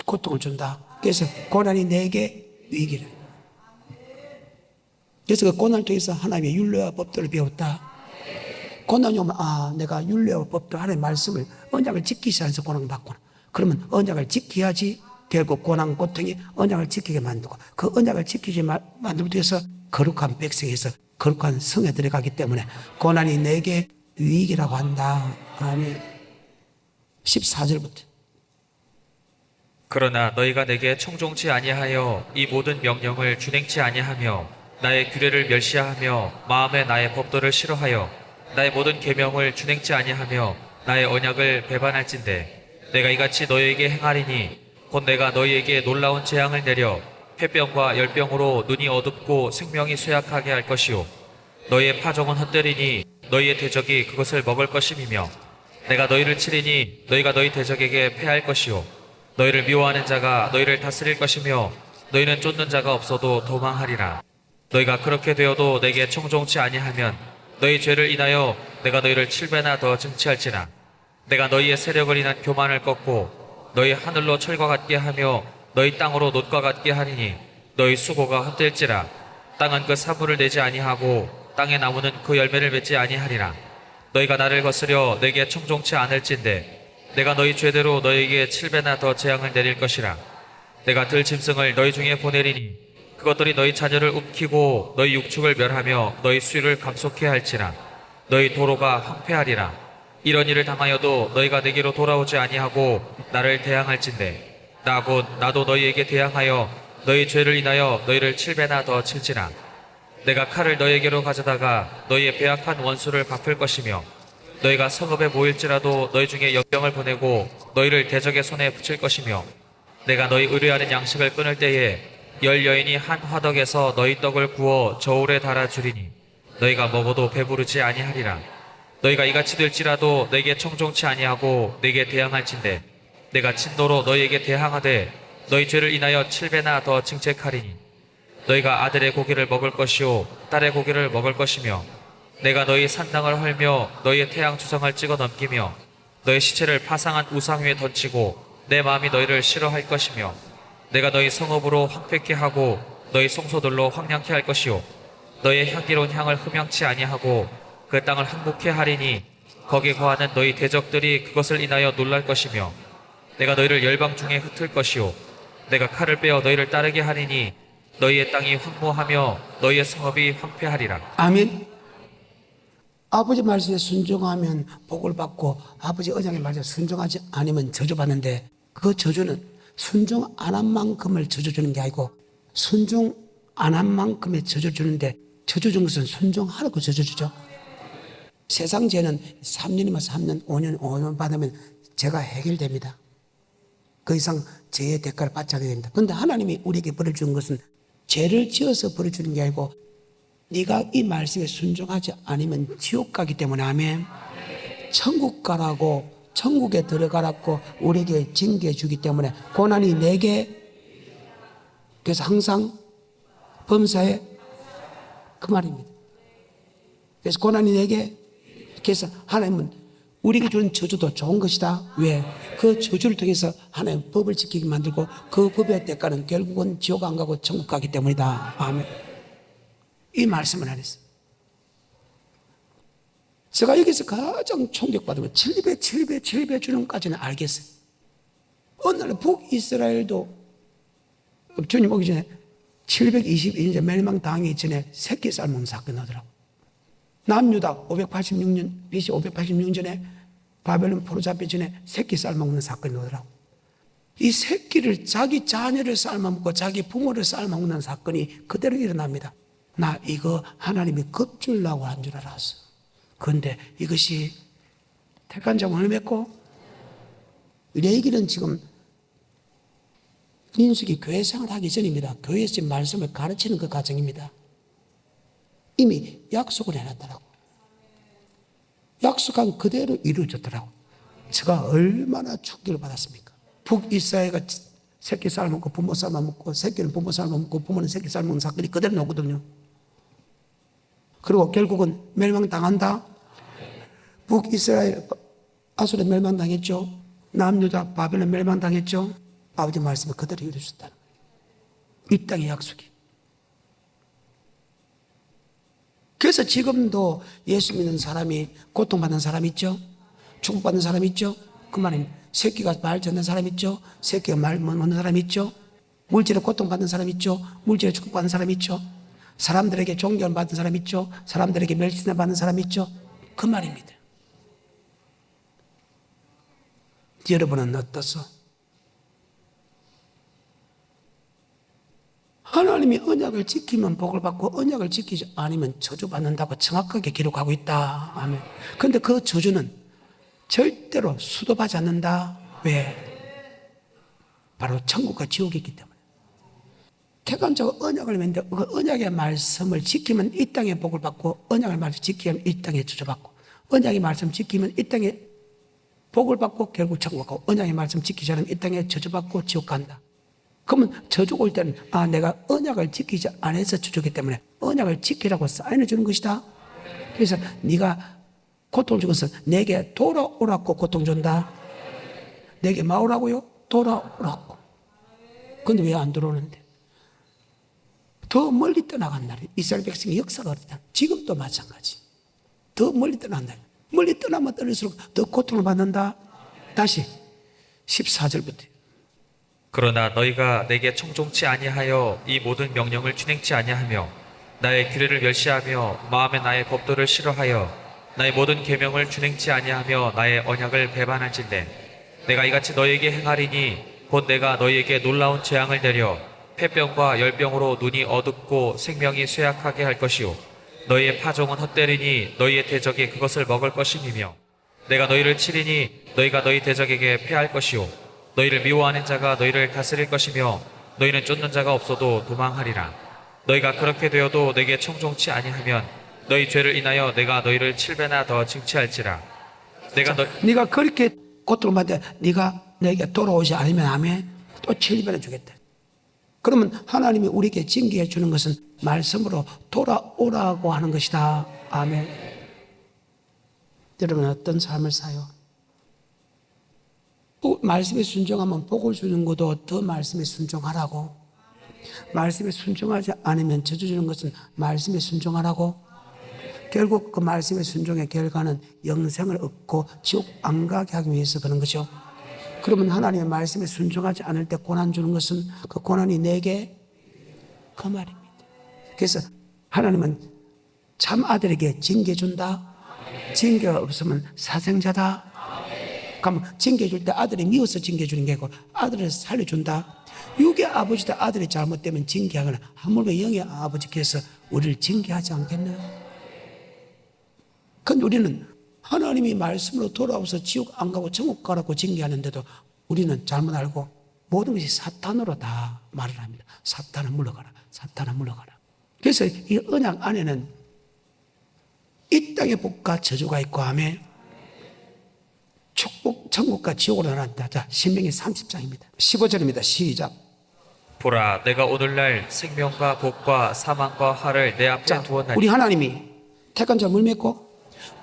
고통을 준다. 그래서 고난이 내게 위기를. 그래서 그 고난을 통해서 하나님의 율례와 법도를 배웠다. 고난이 오면 내가 율례와 법도 하나님의 말씀을 언약을 지키지 않아서 고난을 받구나. 그러면 언약을 지켜야지 결국 고난 고통이 언약을 지키게 만들고 그 언약을 지키지 만들기 위해서 거룩한 백성에서 거룩한 성에 들어가기 때문에 고난이 내게 위기라고 한다. 아멘. 14절부터 그러나 너희가 내게 청종치 아니하여 이 모든 명령을 준행치 아니하며 나의 규례를 멸시하며 마음에 나의 법도를 싫어하여 나의 모든 계명을 준행치 아니하며 나의 언약을 배반할진대 내가 이같이 너희에게 행하리니 곧 내가 너희에게 놀라운 재앙을 내려 폐병과 열병으로 눈이 어둡고 생명이 쇠약하게 할 것이요 너희의 파종은 헛되리니 너희의 대적이 그것을 먹을 것임이며 내가 너희를 치리니 너희가 너희 대적에게 패할 것이요 너희를 미워하는 자가 너희를 다스릴 것이며 너희는 쫓는 자가 없어도 도망하리라. 너희가 그렇게 되어도 내게 청종치 아니하면 너희 죄를 인하여 내가 너희를 7배나 더 증치할지라. 내가 너희의 세력을 인한 교만을 꺾고 너희 하늘로 철과 같게 하며 너희 땅으로 놋과 같게 하리니 너희 수고가 헛될지라. 땅은 그 사물을 내지 아니하고 땅의 나무는 그 열매를 맺지 아니하리라. 너희가 나를 거스려 내게 청종치 않을진대 내가 너희 죄대로 너희에게 7배나 더 재앙을 내릴 것이라. 내가 들짐승을 너희 중에 보내리니 그것들이 너희 자녀를 움키고 너희 육축을 멸하며 너희 수유를 감속해 할지라. 너희 도로가 황폐하리라. 이런 일을 당하여도 너희가 내게로 돌아오지 아니하고 나를 대항할진대 나 곧 나도 너희에게 대항하여 너희 죄를 인하여 너희를 7배나 더 칠지라. 내가 칼을 너희에게로 가져다가 너희의 배악한 원수를 갚을 것이며 너희가 성읍에 모일지라도 너희 중에 역병을 보내고 너희를 대적의 손에 붙일 것이며 내가 너희 의뢰하는 양식을 끊을 때에 10여인이 한 화덕에서 너희 떡을 구워 저울에 달아주리니 너희가 먹어도 배부르지 아니하리라. 너희가 이같이 될지라도 내게 청종치 아니하고 내게 대항할진대 내가 진노로 너희에게 대항하되 너희 죄를 인하여 7배나 더 징책하리니 너희가 아들의 고기를 먹을 것이요 딸의 고기를 먹을 것이며 내가 너희 산당을 헐며 너희의 태양 주성을 찍어 넘기며 너희 시체를 파상한 우상 위에 던지고 내 마음이 너희를 싫어할 것이며 내가 너희 성읍으로 황폐케 하고 너희 성소들로 황량케 할 것이요 너희의 향기로운 향을 흠양치 아니하고 그 땅을 항복케 하리니 거기 거하는 너희 대적들이 그것을 인하여 놀랄 것이며 내가 너희를 열방 중에 흩을 것이요 내가 칼을 빼어 너희를 따르게 하리니 너희의 땅이 황무하며 너희의 성읍이 황폐하리라. 아멘. 아버지 말씀에 순종하면 복을 받고 아버지 언약의 말씀에 순종하지 않으면 저주받는데 그 저주는 순종 안 한 만큼을 저주 주는 게 아니고 순종 안 한 만큼의 저주 주는데 저주 준 것은 순종하라고 저주 주죠. 세상 죄는 3년이면 3년, 5년 받으면 죄가 해결됩니다. 그 이상 죄의 대가를 받지 않게 됩니다. 그런데 하나님이 우리에게 벌을 주는 것은 죄를 지어서 벌을 주는 게 아니고 네가 이 말씀에 순종하지 않으면 지옥 가기 때문에 아멘. 천국 가라고 천국에 들어가라고 우리에게 징계해 주기 때문에 고난이 내게 그래서 항상 범사에 그 말입니다. 그래서 고난이 내게 그래서 하나님은 우리에게 주는 저주도 좋은 것이다. 왜? 그 저주를 통해서 하나님 법을 지키게 만들고 그 법의 대가는 결국은 지옥 안 가고 천국 가기 때문이다. 아멘. 이 말씀을 안 했어요. 제가 여기서 가장 충격받으면 700 주는까지는 알겠어요. 어느 날 북이스라엘도 주님 오기 전에 722년 멸망당하기 전에 새끼 삶은 사건이 나더라고. 남유다 586년 BC 586년 전에 바벨론 포로 잡기 전에 새끼 삶아먹는 사건이 나더라고. 이 새끼를 자기 자녀를 삶아먹고 자기 부모를 삶아먹는 사건이 그대로 일어납니다. 나 이거 하나님이 겁주려고 한 줄 알았어. 그런데 이것이 택한 자가 오늘 맺고 레위기는 지금 민수기 교회 생활하기 전입니다. 교회에서 지금 말씀을 가르치는 그 과정입니다. 이미 약속을 해놨더라고. 약속한 그대로 이루어졌더라고. 제가 얼마나 충격을 받았습니까? 북이스라엘가 새끼 삶아먹고 부모 삶아먹고 새끼는 부모 삶아먹고 부모는 새끼 삶아먹는 사건이 그대로 나오거든요. 그리고 결국은 멸망당한다. 북이스라엘 아수르 멸망당했죠. 남유다 바벨론 멸망당했죠. 아버지 말씀을 그대로 이루어졌다는 거예요. 이 땅의 약속이. 그래서 지금도 예수 믿는 사람이 고통받는 사람 있죠. 축복받는 사람 있죠. 그 말은 새끼가 말 듣는 사람 있죠. 새끼가 말 못하는 사람 있죠. 물질에 고통받는 사람 있죠. 물질에 축복받는 사람 있죠. 사람들에게 존경받는 사람 있죠. 사람들에게 멸시를 받는 사람 있죠. 그 말입니다. 여러분은 어떠소? 하나님이 언약을 지키면 복을 받고 언약을 지키지 않으면 저주받는다고 정확하게 기록하고 있다. 아멘. 그런데 그 저주는 절대로 수도하지 않는다. 왜? 바로 천국과 지옥이기 때문에. 택한 자가 언약을 맺는데 그 언약의 말씀을 지키면 이 땅에 복을 받고 언약의 말씀을 지키면 이 땅에 저주받고 언약의 말씀을 지키면 이 땅에 복을 받고 결국 천국 가고 언약의 말씀 지키지 않으면 이 땅에 저주받고 지옥 간다. 그러면 저주가 올 때는 내가 언약을 지키지 않아서 저주기 때문에 언약을 지키라고 사인을 주는 것이다. 그래서 네가 고통을 준 것은 내게 돌아오라고 고통 준다. 내게 마오라고요? 돌아오라고. 그런데 왜 안 들어오는데? 더 멀리 떠나간 날이 이스라엘 백성의 역사가 그렇다. 지금도 마찬가지. 더 멀리 떠난 날. 멀리 떠나면 떠날수록 더 고통을 받는다. 다시 14절부터. 그러나 너희가 내게 청종치 아니하여 이 모든 명령을 준행치 아니하며 나의 규례를 멸시하며 마음에 나의 법도를 싫어하여 나의 모든 계명을 준행치 아니하며 나의 언약을 배반할진대 내가 이같이 너희에게 행하리니 곧 내가 너희에게 놀라운 재앙을 내려 폐병과 열병으로 눈이 어둡고 생명이 쇠약하게 할 것이요 너희의 파종은 헛되리니 너희의 대적이 그것을 먹을 것임이며 내가 너희를 치리니 너희가 너희 대적에게 패할 것이요 너희를 미워하는 자가 너희를 다스릴 것이며 너희는 쫓는 자가 없어도 도망하리라. 너희가 그렇게 되어도 내게 청종치 아니하면 너희 죄를 인하여 내가 너희를 7배나 더 징치할지라. 네가 그렇게 고통을 받는데 네가 내게 돌아오지 않으면 아멘 또 7배를 주겠다. 그러면 하나님이 우리에게 징계해 주는 것은 말씀으로 돌아오라고 하는 것이다. 아멘. 여러분 어떤 삶을 사요? 말씀에 순종하면 복을 주는 것도 더 말씀에 순종하라고. 말씀에 순종하지 않으면 저주 주는 것은 말씀에 순종하라고. 결국 그 말씀의 순종의 결과는 영생을 얻고 지옥 안 가게 하기 위해서 그런 거죠. 그러면 하나님의 말씀에 순종하지 않을 때 고난 주는 것은 그 고난이 내게 그 말입니다. 그래서 하나님은 참 아들에게 징계 준다. 징계가 없으면 사생자다. 그러면 징계 줄 때 아들이 미워서 징계 주는 게 아니고 아들을 살려준다. 육의 아버지도 아들이 잘못되면 징계하거나 하물며 영의 아버지께서 우리를 징계하지 않겠나요? 그런데 우리는 하나님이 말씀으로 돌아와서 지옥 안 가고 천국 가라고 징계하는데도 우리는 잘못 알고 모든 것이 사탄으로 다 말을 합니다. 사탄은 물러가라. 사탄은 물러가라. 그래서 이 언약 안에는 이 땅의 복과 저주가 있고 하며 축복, 천국과 지옥으로 나란다. 자, 신명기 30장입니다. 15절입니다. 시작. 보라, 내가 오늘날 생명과 복과 사망과 화를 내 앞에 자, 두었나니. 우리 하나님이 택한 자 물 맺고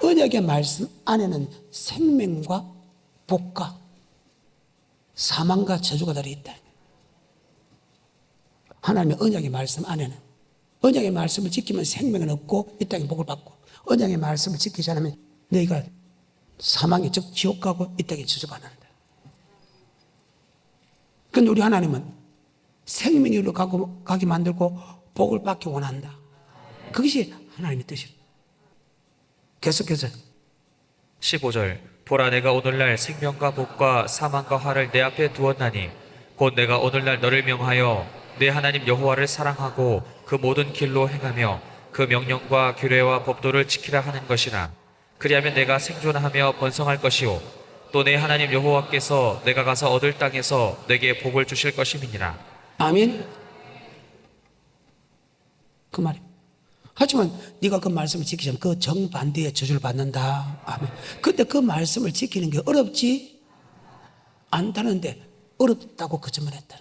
언약의 말씀 안에는 생명과 복과 사망과 저주가 들어있다. 하나님의 언약의 말씀 안에는 언약의 말씀을 지키면 생명은 없고 이 땅에 복을 받고 언약의 말씀을 지키지 않으면 너희가 사망에 즉 지옥 가고 이 땅에 저주받는다. 그런데 우리 하나님은 생명으로 가게 만들고 복을 받기 원한다. 그것이 하나님의 뜻이다. 계속해서 15절. 보라, 내가 오늘날 생명과 복과 사망과 화를 내 앞에 두었나니 곧 내가 오늘날 너를 명하여 내 하나님 여호와를 사랑하고 그 모든 길로 행하며 그 명령과 규례와 법도를 지키라 하는 것이라. 그리하면 내가 생존하며 번성할 것이요 또 내 하나님 여호와께서 내가 가서 얻을 땅에서 내게 복을 주실 것임이니라. 아멘. 그 말입니다. 하지만 네가 그 말씀을 지키자면 그 정반대의 저주를 받는다. 아멘. 근데 그 말씀을 지키는 게 어렵지 않다는데 어렵다고 거짓말했다.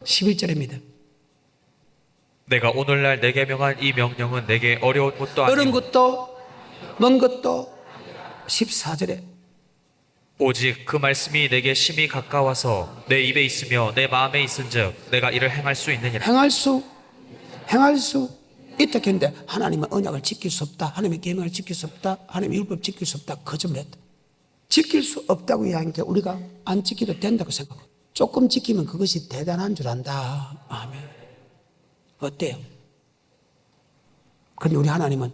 11절입니다. 내가 오늘날 내게 명한 이 명령은 내게 어려운 것도 어려운 아니요 것도 먼 것도 14절에 오직 그 말씀이 내게 심히 가까워서 내 입에 있으며 내 마음에 있은즉 내가 이를 행할 수 있느니라. 행할 수 있다 했는데 하나님의 언약을 지킬 수 없다. 하나님의 계명을 지킬 수 없다. 하나님의 율법 지킬 수 없다. 거짓말했다. 지킬 수 없다고 이야기하니까 우리가 안 지켜도 된다고 생각하고 조금 지키면 그것이 대단한 줄 안다. 아멘. 어때요? 그런데 우리 하나님은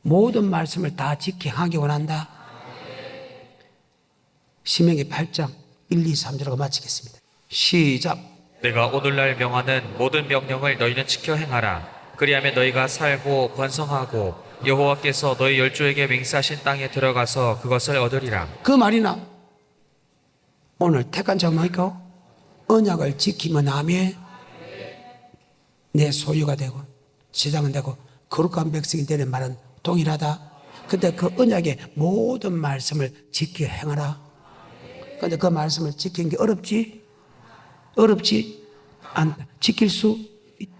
모든 말씀을 다 지켜 행하기 원한다. 신명기 8장 1, 2, 3절하고 마치겠습니다. 시작. 내가 오늘날 명하는 모든 명령을 너희는 지켜 행하라. 그리하면 너희가 살고 번성하고 여호와께서 너희 열조에게 맹세하신 땅에 들어가서 그것을 얻으리라. 그 말이나 오늘 택한 자 뭐니까 언약을 지키면 아멘. 내 소유가 되고 지장은 되고 거룩한 백성이 되는 말은 동일하다. 근데 그 언약의 모든 말씀을 지켜 행하라. 근데 그 말씀을 지키는 게 어렵지 않다. 지킬 수 있다.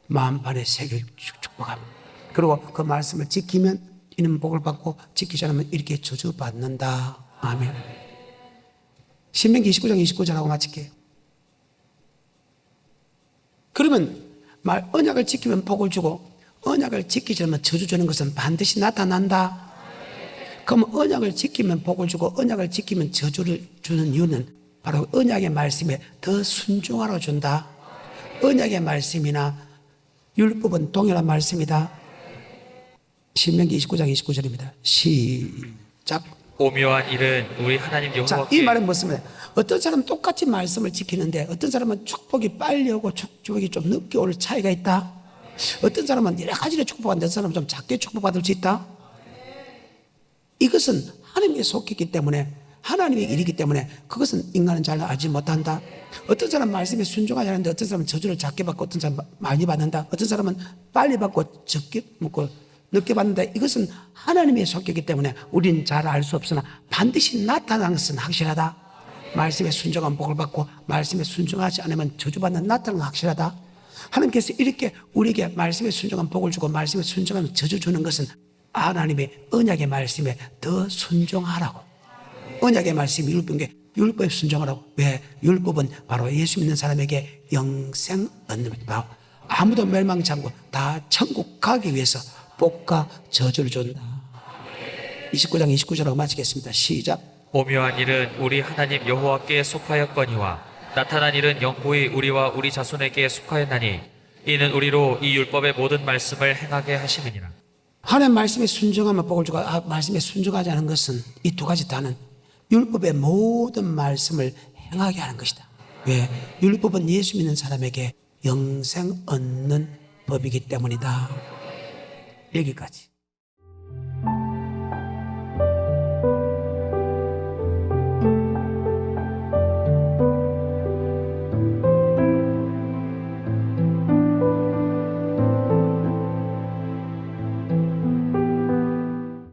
마음판에 새길 축복합니다. 그리고 그 말씀을 지키면 이는 복을 받고 지키지 않으면 이렇게 저주받는다. 아멘. 신명기 29장 29절하고 마칠게요. 그러면 언약을 지키면 복을 주고 언약을 지키지 않으면 저주 주는 것은 반드시 나타난다. 그럼 언약을 지키면 복을 주고 언약을 지키면 저주를 주는 이유는 바로 언약의 말씀에 더 순종하러 준다. 언약의 말씀이나 율법은 동일한 말씀이다. 신명기 29장 29절입니다. 시작. 오묘한 일은 우리 하나님 자, 여호와께. 이 말은 무슨 말이에요? 어떤 사람은 똑같이 말씀을 지키는데 어떤 사람은 축복이 빨리 오고 축복이 좀 늦게 올 차이가 있다. 어떤 사람은 여러 가지로 축복받는데 어떤 사람은 좀 작게 축복받을 수 있다. 이것은 하나님께 속했기 때문에 하나님의 일이기 때문에 그것은 인간은 잘 알지 못한다. 어떤 사람은 말씀에 순종하지 않는데 어떤 사람은 저주를 작게 받고 어떤 사람은 많이 받는다. 어떤 사람은 빨리 받고 적게 먹고 늦게 받는다. 이것은 하나님의 속했기 때문에 우리는 잘 알 수 없으나 반드시 나타나는 것은 확실하다. 말씀에 순종한 복을 받고 말씀에 순종하지 않으면 저주받는 나타나는 건 확실하다. 하나님께서 이렇게 우리에게 말씀에 순종한 복을 주고 말씀에 순종하면 저주 주는 것은 하나님의 언약의 말씀에 더 순종하라고. 언약의 말씀이 율법에 순종하라고. 왜? 율법은 바로 예수 믿는 사람에게 영생 얻는 거다. 아무도 멸망치 않고 다 천국 가기 위해서 복과 저주를 준다. 29장 29절하고 마치겠습니다. 시작. 오묘한 일은 우리 하나님 여호와께 속하였거니와 나타난 일은 영구히 우리와 우리 자손에게 속하였나니 이는 우리로 이 율법의 모든 말씀을 행하게 하심이니라. 하나님 말씀에 순종하면 복을 주고 말씀에 순종하지 않은 것은 이 두 가지 다는 율법의 모든 말씀을 행하게 하는 것이다. 왜? 율법은 예수 믿는 사람에게 영생 얻는 법이기 때문이다. 여기까지.